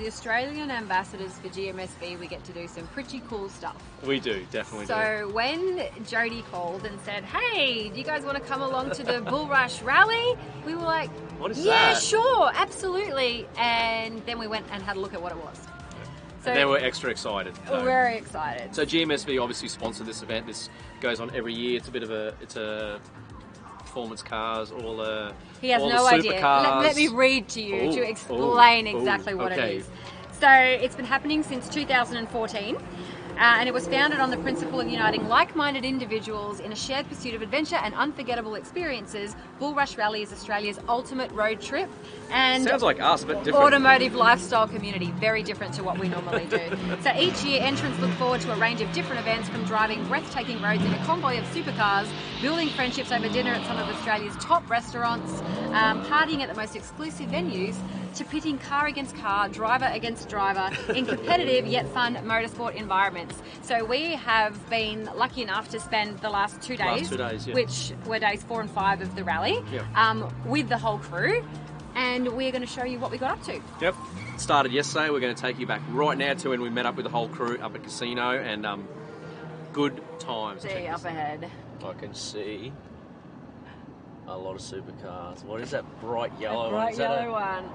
Australian ambassadors for GMSV, we get to do some pretty cool stuff. We do, definitely do. So when Jody called and said, hey, do you guys want to come along to the Bullrush Rally? We were like, what is yeah, that? sure, absolutely. And then we went and had a look at what it was. So and then we're extra excited. We're very excited. So GMSV obviously sponsored this event. This goes on every year. It's a bit of a performance cars, all the He has all no the idea. Supercars. Let me read to you to explain exactly what it is. So it's been happening since 2014. And it was founded on the principle of uniting like-minded individuals in a shared pursuit of adventure and unforgettable experiences. Bullrush Rally is Australia's ultimate road trip and sounds like us, but different. Automotive lifestyle community, very different to what we normally do. So each year, entrants look forward to a range of different events, from driving breathtaking roads in a convoy of supercars, building friendships over dinner at some of Australia's top restaurants, partying at the most exclusive venues, to pitting car against car, driver against driver in competitive yet fun motorsport environments. So we have been lucky enough to spend the last 2 days, Yeah. which were days 4 and 5 of the rally, with the whole crew, and we're going to show you what we got up to. Yep. Started yesterday. We're going to take you back right now to when we met up with the whole crew up at Casino, and good times. See up ahead. I can see a lot of supercars. What is that bright yellow one? Bright yellow one.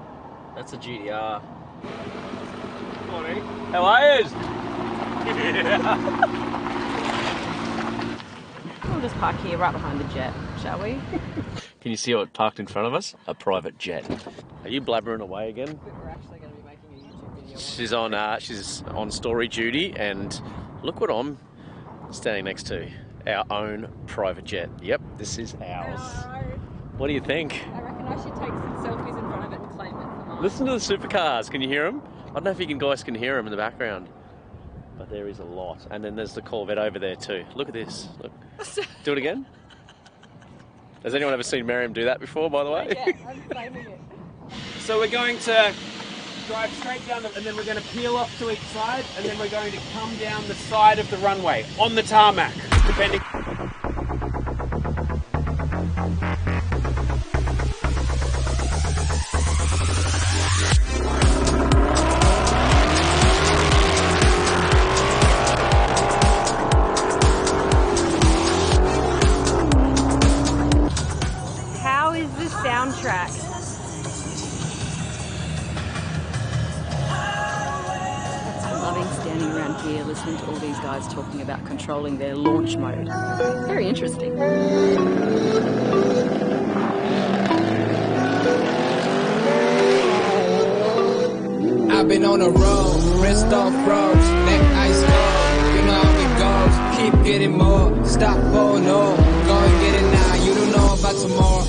That's a GTR. Morning. How are you? We'll just park here right behind the jet, shall we? Can you see what parked in front of us? A private jet. Are you blabbering away again? We're actually going to be making a YouTube video. She's on story duty, and look what I'm standing next to. Our own private jet. Yep, this is ours. What do you think? I reckon I should take some selfies in front of it and claim it for mine. Listen to the supercars. Can you hear them? I don't know if you guys can hear them in the background, but there is a lot. And then there's the Corvette over there too. Look at this. Look. Do it again. Has anyone ever seen Miriam do that before, by the way? Yeah, I'm claiming it. So we're going to drive straight down, and then we're going to peel off to each side, and then we're going to come down the side of the runway on the tarmac, depending. How is the soundtrack? Loving standing around here listening to all these guys talking about controlling their launch mode. Very interesting. I've been on the road, wrist off roads, neck ice cold. You know how it goes, keep getting more, stop going on, go and get it now, you don't know about tomorrow.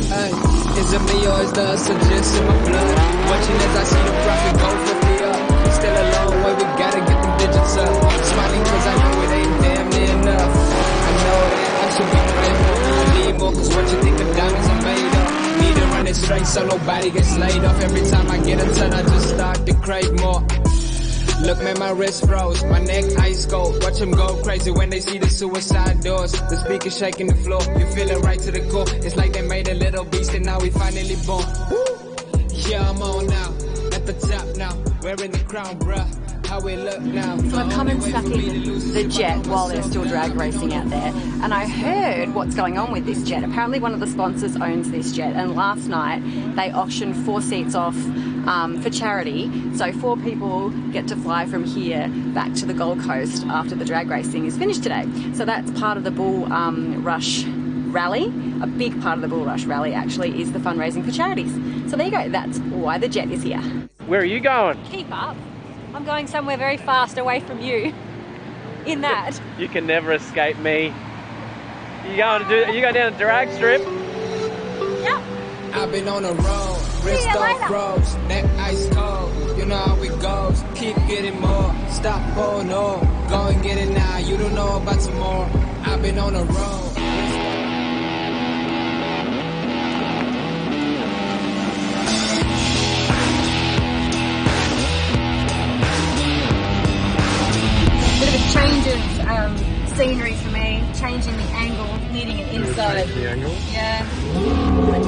Hey, is it me or is the hustle just in my blood? Watching as I see the profit go 50 up, still a long way, we gotta get them digits up. Smiling cause I know it ain't damn near enough. I know that I should be praying more, I need more, cause what you think the diamonds are made of. Need to run it straight so nobody gets laid off. Every time I get a turn, I just start to crave more. Look, man, my wrist froze, my neck ice cold. Watch them go crazy when they see the suicide doors. The speakers shaking the floor, you feel it right to the core. It's like they made a little beast and now we finally born. Woo! Yeah, I'm on now, at the top now, wearing the crown, bruh. How we look now. So I've come and snuck in the jet while they're still drag racing out there, and I heard what's going on with this jet. Apparently one of the sponsors owns this jet, and last night they auctioned 4 seats off for charity, so 4 people get to fly from here back to the Gold Coast after the drag racing is finished today. So that's part of the Bullrush Rally. A big part of the Bullrush Rally actually is the fundraising for charities. So there you go, that's why the jet is here. Where are you going? Keep up. I'm going somewhere very fast away from you. In that. You can never escape me. You going down a drag strip? Yep. I've been on the road, wrist off roads, neck ice cold. You know how it goes, keep getting more, stop going on, go and get it now, you don't know about tomorrow. I've been on the road. it. The angle. Yeah.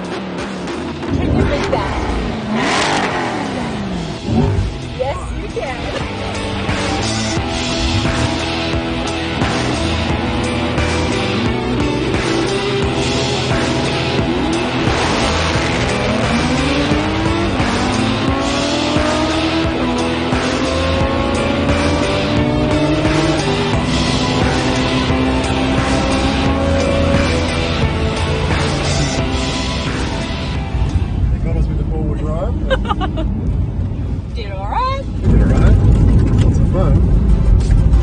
Can you read that? Yes, you can. Did alright. Did alright. Lots of fun.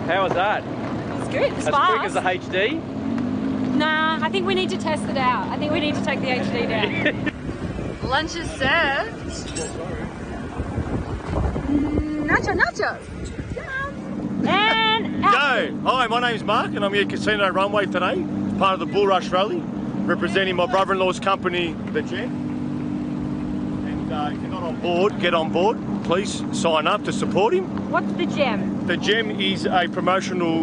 How was that? It's good. It's As fast. quick as the HD? Nah, I think we need to test it out. I think we need to take the HD down. Lunch is served. Nachos. And Go! Hi, my name's Mark and I'm here at Casino Runway today, part of the Bullrush Rally, representing my brother-in-law's company, The Gem. And if you're not on board, get on board. Please sign up to support him. what's the Gem? The Gem is a promotional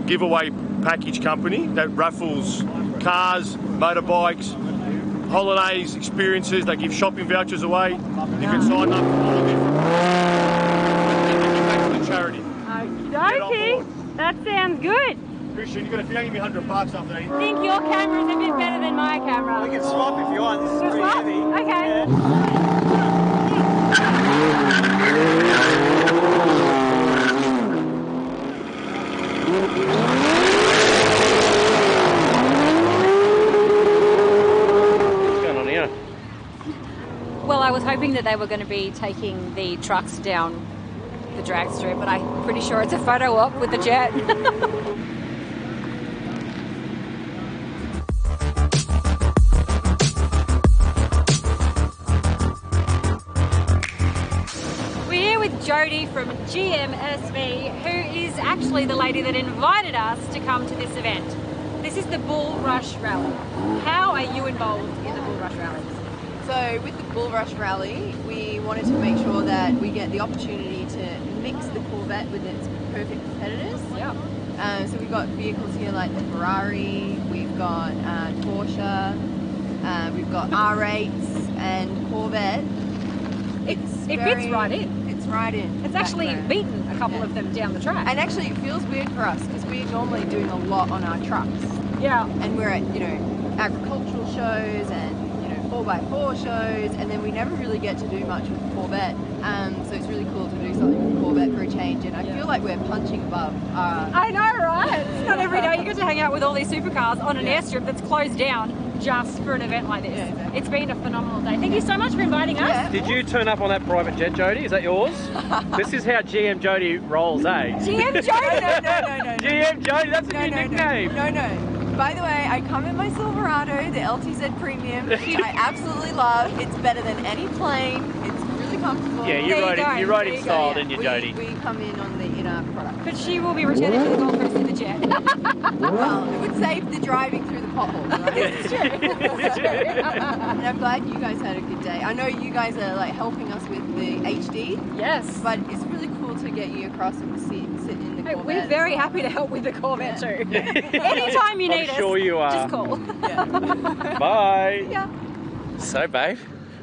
giveaway package company that raffles cars, motorbikes, holidays, experiences. They give shopping vouchers away. You can sign up for all of it. And give back to the charity. Okay, that sounds good. Christian, you're going to give me $100 after that. I think your camera is a bit better than my camera. We can swap if you want. This is pretty Swap? heavy. Okay. What's going on here? Well, I was hoping that they were going to be taking the trucks down the drag strip, but I'm pretty sure it's a photo op with the jet. We're here with Jodie from GMSV, who is actually the lady that invited us to come to this event. This is the Bullrush Rally. How are you involved in the Bullrush Rally? So with the Bullrush Rally, we wanted to make sure that we get the opportunity to mix the Corvette with its perfect competitors. Yeah. So we've got vehicles here like the Ferrari, we've got Porsche, we've got R8s and Corvette. It fits right in. It's right in. It's actually beaten a couple of them down the track. And actually it feels weird for us because we're normally doing a lot on our trucks. Yeah. And we're at, agricultural shows and 4x4 shows, and then we never really get to do much with the Corvette. So it's really cool to do something with the Corvette for a change, and I feel like we're punching above our... I know, right? It's not every day you get to hang out with all these supercars on an airstrip that's closed down just for an event like this. Yeah, exactly. It's been a phenomenal day. Thank you so much for inviting us. Yeah. Did you turn up on that private jet, Jodie? Is that yours? This is how GM Jodie rolls, eh? GM Jodie. No. GM Jodie, that's a new nickname. No. By the way, I come in my Silverado, the LTZ Premium, which I absolutely love. It's better than any plane. It's really comfortable. Yeah, you rode in style, didn't you, we, Jodie? We come in our product. But she will be returning to the Gold Coast in the jet. Well, it would save the driving through the potholes, right? This is true. And I'm glad you guys had a good day. I know you guys are like helping us with the HD, Yes. but it's really cool to get you across and sit in the Hey, Corvette. we're very happy to help with the Corvette too. Anytime you need us, sure you are. just call. Yeah. Bye. Yeah. So, babe,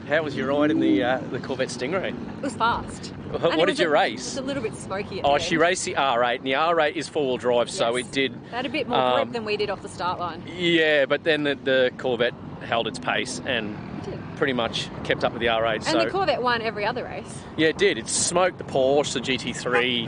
how was your ride in the Corvette Stingray? It was fast. What did you race? It's a little bit smoky at Oh, the she end. raced the R8, and the R8 is four-wheel drive, so Yes. it did. They had a bit more grip than we did off the start line. Yeah, but then the Corvette held its pace and It did. pretty much kept up with the R8. And So the Corvette won every other race. yeah, it did. It smoked the Porsche, the GT3.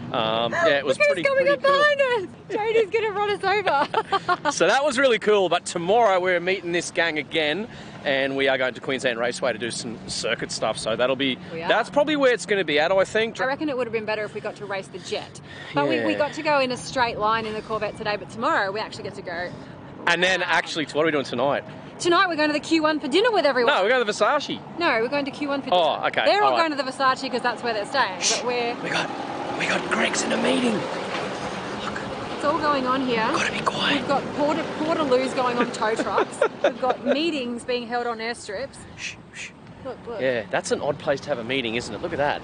Yeah, it was Look pretty who's coming up cool. behind us. Jodie's going to run us over. So that was really cool. But tomorrow we're meeting this gang again, and we are going to Queensland Raceway to do some circuit stuff. So that'll be We are. that's probably where it's going to be at, I think. I reckon it would have been better if we got to race the jet. But we Yeah. got to go in a straight line in the Corvette today, but tomorrow we actually get to go And then, actually, what are we doing tonight? Tonight we're going to the Q1 for dinner with everyone. No, we're going to the Versace. No, we're going to Q1 for dinner. Oh, okay. They're all right. going to the Versace because that's where they're staying. But We got Greg's in a meeting. it's all going on here. Gotta be quiet. We've got portaloos going on tow trucks. We've got meetings being held on airstrips. Shh, shh. Look. Yeah, that's an odd place to have a meeting, isn't it? Look at that.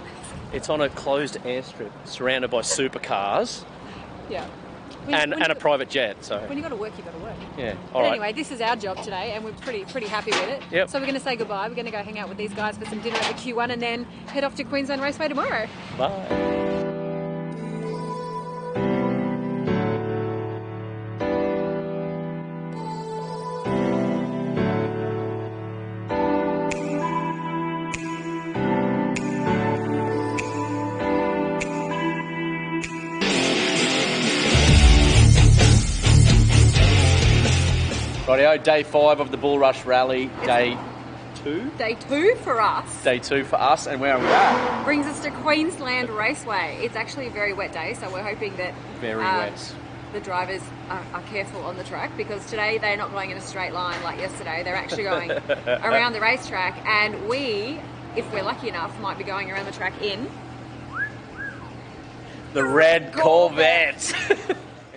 It's on a closed airstrip, surrounded by supercars Yeah. and a private jet. So When you got to work, you got to work. yeah. But All right. anyway, this is our job today, and we're pretty happy with it. Yep. So we're going to say goodbye. We're going to go hang out with these guys for some dinner at the Q1, and then head off to Queensland Raceway tomorrow. Bye. Rightio, day 5 of the Bullrush Rally, day 2? Day 2 for us. Day 2 for us, and where are we at? Brings us to Queensland Raceway. It's actually a very wet day, so we're hoping that Very wet. the drivers are careful on the track, because today they're not going in a straight line like yesterday. They're actually going around the racetrack, and we, if we're lucky enough, might be going around the track in The red Corvette.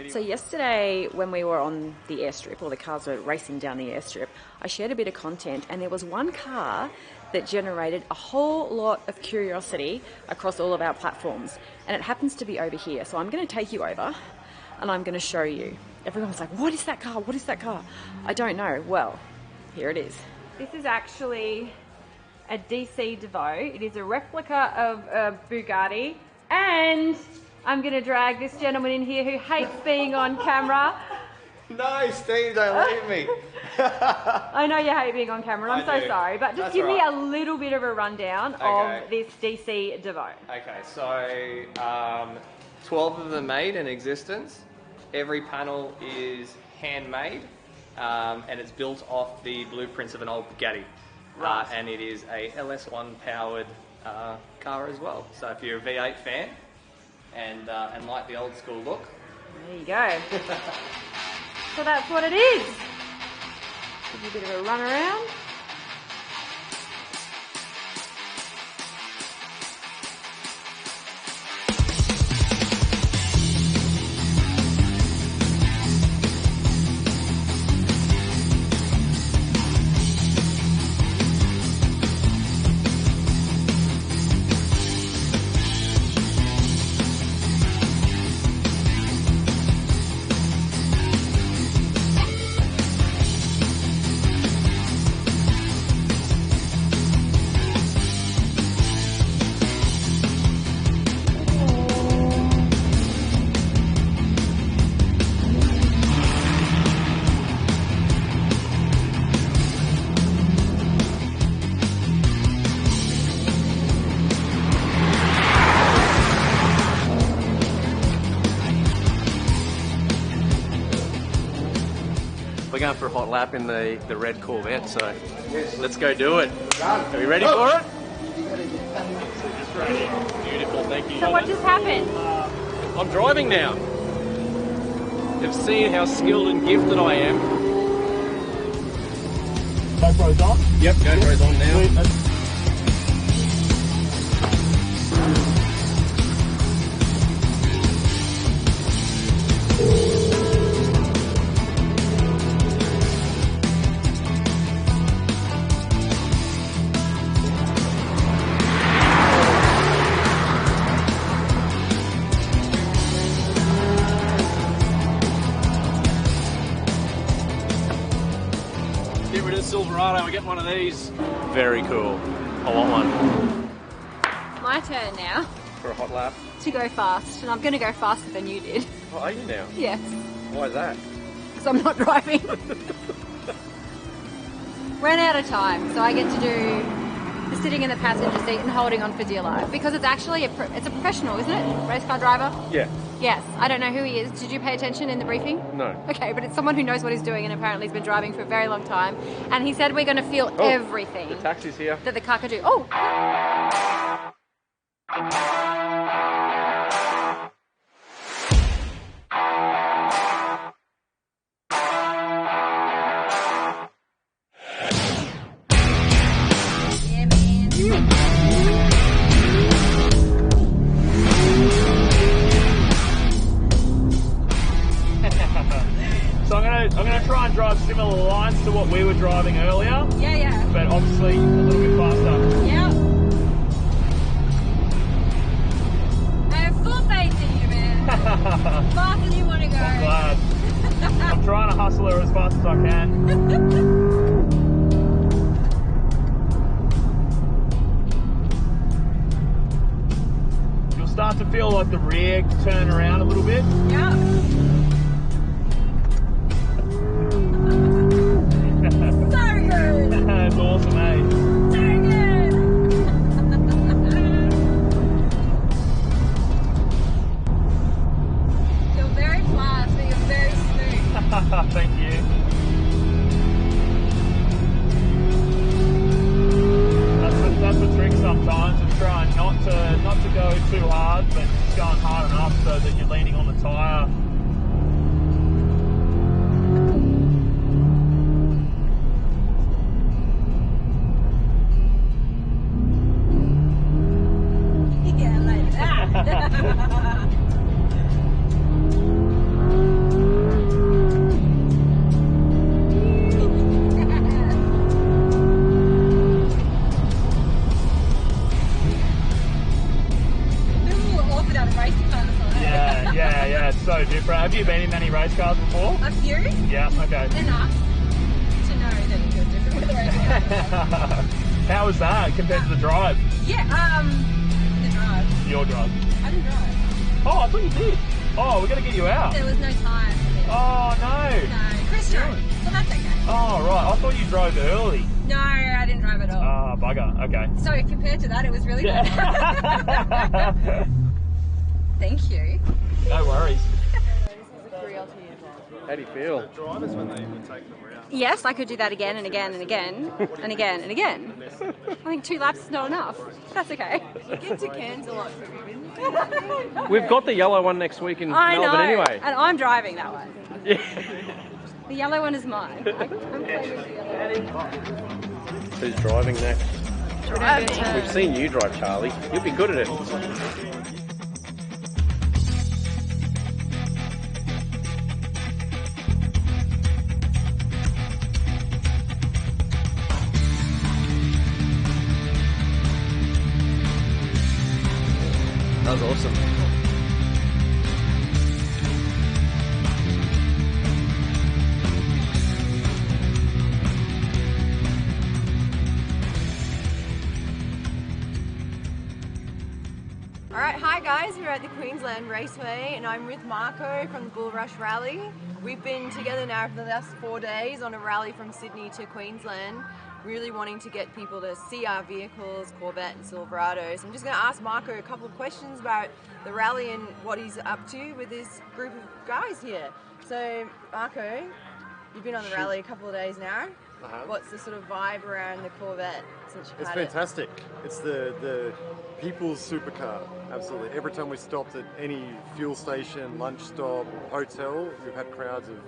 So yesterday when we were on the airstrip, or the cars were racing down the airstrip, I shared a bit of content, and there was one car that generated a whole lot of curiosity across all of our platforms, and it happens to be over here. So I'm going to take you over and I'm going to show you. Everyone was like, what is that car? What is that car? I don't know. Well, here it is. This is actually a DC Devo. It is a replica of a Bugatti, and I'm going to drag this gentleman in here who hates being on camera. No, Steve, don't leave me. I know you hate being on camera, and I'm I so do. sorry, but just That's give me all a little bit of a rundown Okay. of this DC Devo. Okay, so 12 of them made in existence. Every panel is handmade, and it's built off the blueprints of an old Bugatti. Right. And it is a LS1 powered car as well. So if you're a V8 fan and like the old school look, There you go. So that's what it is. Give you a bit of a run around. We're going for a hot lap in the red Corvette, so let's go do it. Are we ready for it? Beautiful, thank you. So what just happened? I'm driving now. You've seen how skilled and gifted I am. GoPro's on? Yep, GoPro's on now. Get rid of the Silverado, we get one of these. Very cool. I want one. It's my turn now For a hot lap. to go fast, and I'm going to go faster than you did. Oh, are you now? Yes, Why is that? because I'm not driving. Ran out of time, so I get to do the sitting in the passenger seat and holding on for dear life, because it's actually it's a professional, isn't it? Race car driver. Yeah. Yes, I don't know who he is. Did you pay attention in the briefing? No. Okay, but it's someone who knows what he's doing, and apparently he's been driving for a very long time. And he said we're going to feel everything The taxi's here. that the car can do. Oh! drive similar lines to what we were driving earlier. Yeah. But obviously a little bit faster. Yeah. I have full faith in you, man. Faster than you want to go. I'm glad. I'm trying to hustle her as fast as I can. You'll start to feel like the rear turn around a little bit. Yeah. So good. It's awesome, eh? So good. You're very fast, but you're very smooth. Thank you. That's the trick sometimes, is trying not to go too hard, but just going hard enough so that you're leaning on the tyre. Yeah, like that. Yeah, it's so different. Have you been in many race cars before? A few? Yeah, okay. Enough to know that it feels different with the race car. How was that compared to the drive? Yeah, the drive. Your drive? I didn't drive. Oh, I thought you did. Oh, we're going to get you out. There was no time for me. Oh, no. No, Chris drove, so that's okay. Oh, right. I thought you drove early. No, I didn't drive at all. Ah, bugger. Okay. So compared to that, it was really good. Thank you. No worries. How do you feel? Drivers when they take them around. Yes, I could do that again and again and again and again and again. I think 2 laps is not enough. That's okay. You get to Cairns a lot for ribbons. We've got the yellow one next week in I Melbourne know, anyway. and I'm driving that one. Yeah. The yellow one is mine. I'm playing with the yellow one. Who's driving next? We've seen you drive, Charlie. You'll be good at it. That was awesome. Alright, hi guys, we're at the Queensland Raceway and I'm with Marco from the Bullrush Rally. We've been together now for the last 4 days on a rally from Sydney to Queensland, really wanting to get people to see our vehicles, Corvette and Silverados. I'm just going to ask Marco a couple of questions about the rally and what he's up to with this group of guys here. So Marco, you've been on the rally a couple of days now. What's the sort of vibe around the Corvette since you've had it? It's fantastic. It's the people's supercar, absolutely. Every time we stopped at any fuel station, lunch stop, hotel, we've had crowds of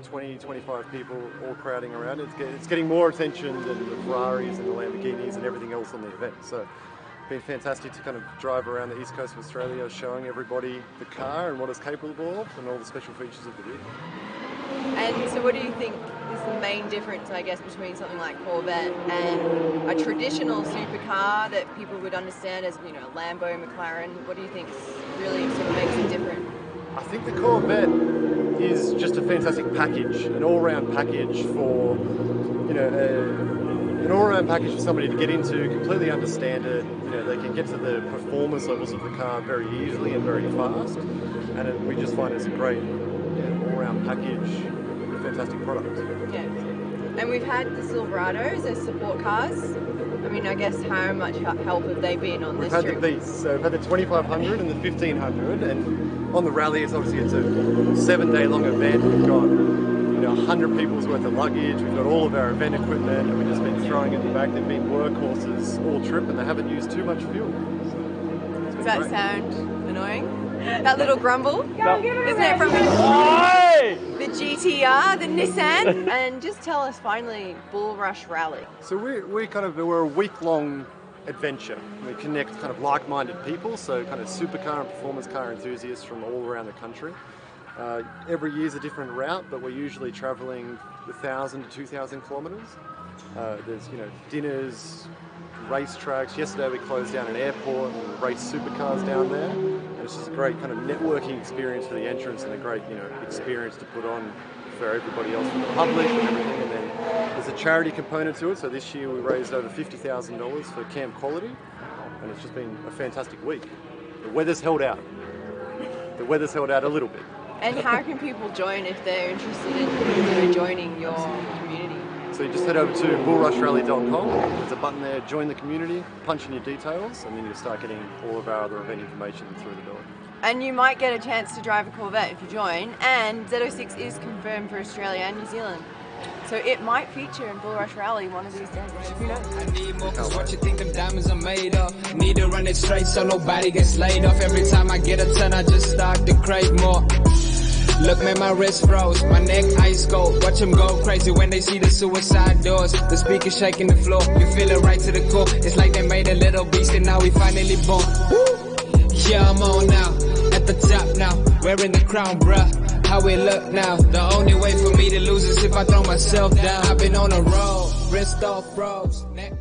20, 25 people all crowding around. It's getting more attention than the Ferraris and the Lamborghinis and everything else on the event. So it's been fantastic to kind of drive around the east coast of Australia, showing everybody the car and what it's capable of and all the special features of the vehicle. And so what do you think is the main difference, I guess, between something like Corvette and a traditional supercar that people would understand as, you know, Lambo, McLaren? What do you think really sort of makes it different? I think the Corvette is just a fantastic package, an all-round package for, you know, an all-round package for somebody to get into, completely understand it. You know, they can get to the performance levels of the car very easily and very fast, and we just find it's a great all-round package, a fantastic product. Yeah. And we've had the Silverados as support cars. I mean, I guess how much help have they been on this trip? We've had the beasts, so we've had the 2500 and the 1500, and on the rally it's a 7-day long event. We've got 100 people's worth of luggage, we've got all of our event equipment, and we've just been throwing it in the back. They've been workhorses all trip and they haven't used too much fuel. So does that great. sound annoying? That little grumble? Isn't it from the GTR, the Nissan? And just tell us finally, Bullrush Rally. So we're a week-long adventure. We connect kind of like-minded people, so kind of supercar and performance car enthusiasts from all around the country. Every year's a different route, but we're usually travelling 1,000 to 2,000 kilometres. There's dinners, race tracks. Yesterday we closed down an airport and raced supercars down there. And it's just a great kind of networking experience for the entrants and a great experience to put on for everybody else, for the public and everything. And then there's a charity component to it. So this year we raised over $50,000 for Camp Quality, and it's just been a fantastic week. The weather's held out. The weather's held out a little bit. And how can people join if they're interested in joining your community? So you just head over to bullrushrally.com. There's a button there, join the community, punch in your details, and then you'll start getting all of our other event information through the door. And you might get a chance to drive a Corvette if you join, and Z06 is confirmed for Australia and New Zealand. So it might feature in Bullrush Rally one of these days. Who knows? I need more, cause what you think them diamonds are made of. Need to run it straight so nobody gets laid off. Every time I get a turn, I just start to crave more. Look, man, my wrist froze, my neck ice cold. Watch them go crazy when they see the suicide doors. The speakers shaking the floor, you feel it right to the core. It's like they made a little beast and now we finally born. Woo! Yeah, I'm on now, at the top now, wearing the crown, bruh. How it look now, the only way for me to lose is if I throw myself down. I've been on a roll, wrist off froze, neck